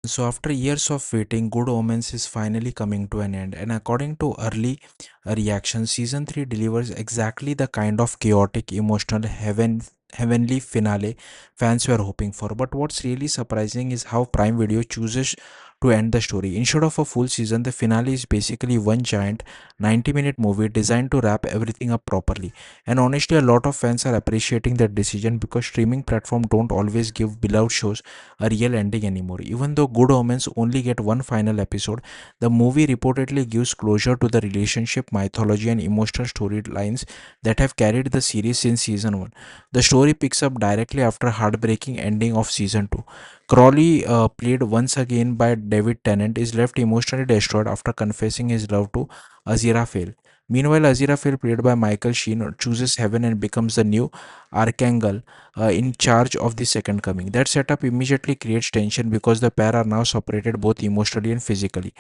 So, after years of waiting, Good Omens is finally coming to an end, and according to early reactions, season 3 delivers exactly the kind of chaotic, emotional, heavenly finale fans were hoping for. But what's really surprising is how Prime Video chooses to end the story. Instead of a full season, the finale is basically one giant 90-minute movie designed to wrap everything up properly. And honestly, a lot of fans are appreciating that decision because streaming platforms don't always give beloved shows a real ending anymore. Even though Good Omens only get one final episode, the movie reportedly gives closure to the relationship, mythology, and emotional storylines that have carried the series since season 1. The story picks up directly after heartbreaking ending of season 2. Crawley, played once again by David Tennant, is left emotionally destroyed after confessing his love to Aziraphale. Meanwhile, Aziraphale, played by Michael Sheen, chooses heaven and becomes the new Archangel in charge of the second coming. That setup immediately creates tension because the pair are now separated both emotionally and physically.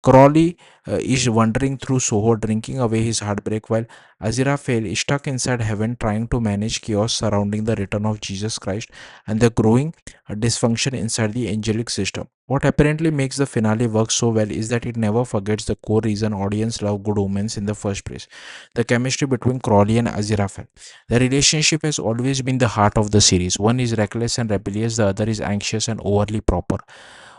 Crawley is wandering through Soho, drinking away his heartbreak, while Aziraphale is stuck inside heaven, trying to manage chaos surrounding the return of Jesus Christ and the growing dysfunction inside the angelic system. What apparently makes the finale work so well is that it never forgets the core reason audience love Good Omens in the first place: the chemistry between Crawley and Aziraphale. The relationship has always been the heart of the series. One is reckless and rebellious, the other is anxious and overly proper,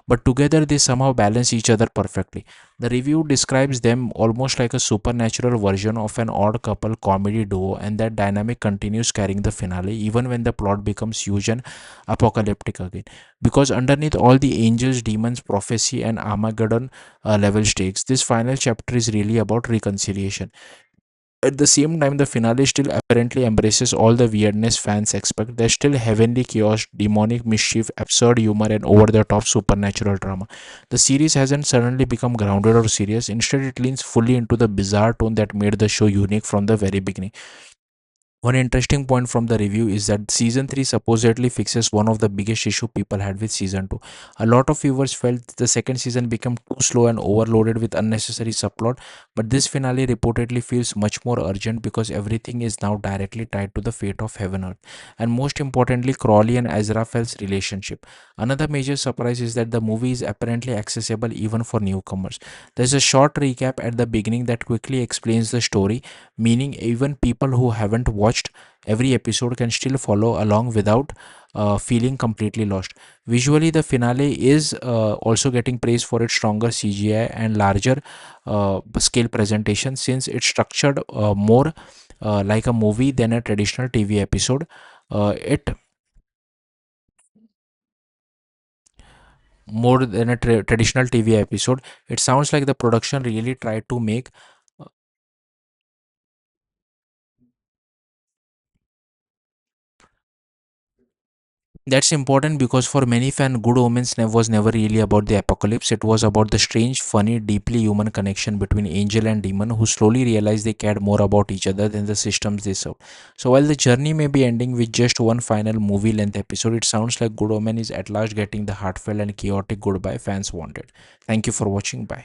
but together they somehow balance each other perfectly. The review describes them almost like a supernatural version of an odd couple comedy duo, and that dynamic continues carrying the finale even when the plot becomes huge and apocalyptic again. Because underneath all the angels, demons, prophecy, and Armageddon level stakes, this final chapter is really about reconciliation. At the same time, the finale still apparently embraces all the weirdness fans expect. There's still heavenly chaos, demonic mischief, absurd humor, and over the top supernatural drama. The series hasn't suddenly become grounded or serious, instead, it leans fully into the bizarre tone that made the show unique from the very beginning. One interesting point from the review is that season 3 supposedly fixes one of the biggest issue people had with season 2. A lot of viewers felt the second season became too slow and overloaded with unnecessary subplot, but this finale reportedly feels much more urgent because everything is now directly tied to the fate of Heaven Earth, and most importantly, Crawley and Azrael's relationship. Another major surprise is that the movie is apparently accessible even for newcomers. There's a short recap at the beginning that quickly explains the story, meaning even people who haven't watched every episode can still follow along without feeling completely lost. Visually, the finale is also getting praise for its stronger CGI and larger scale presentation, since it's structured more like a movie than a traditional TV episode. It More than a traditional TV episode. It sounds like the production really tried to make. That's important because for many fans, Good Omens was never really about the apocalypse. It was about the strange, funny, deeply human connection between angel and demon who slowly realized they cared more about each other than the systems they served. So while the journey may be ending with just one final movie-length episode, it sounds like Good Omen is at last getting the heartfelt and chaotic goodbye fans wanted. Thank you for watching. Bye.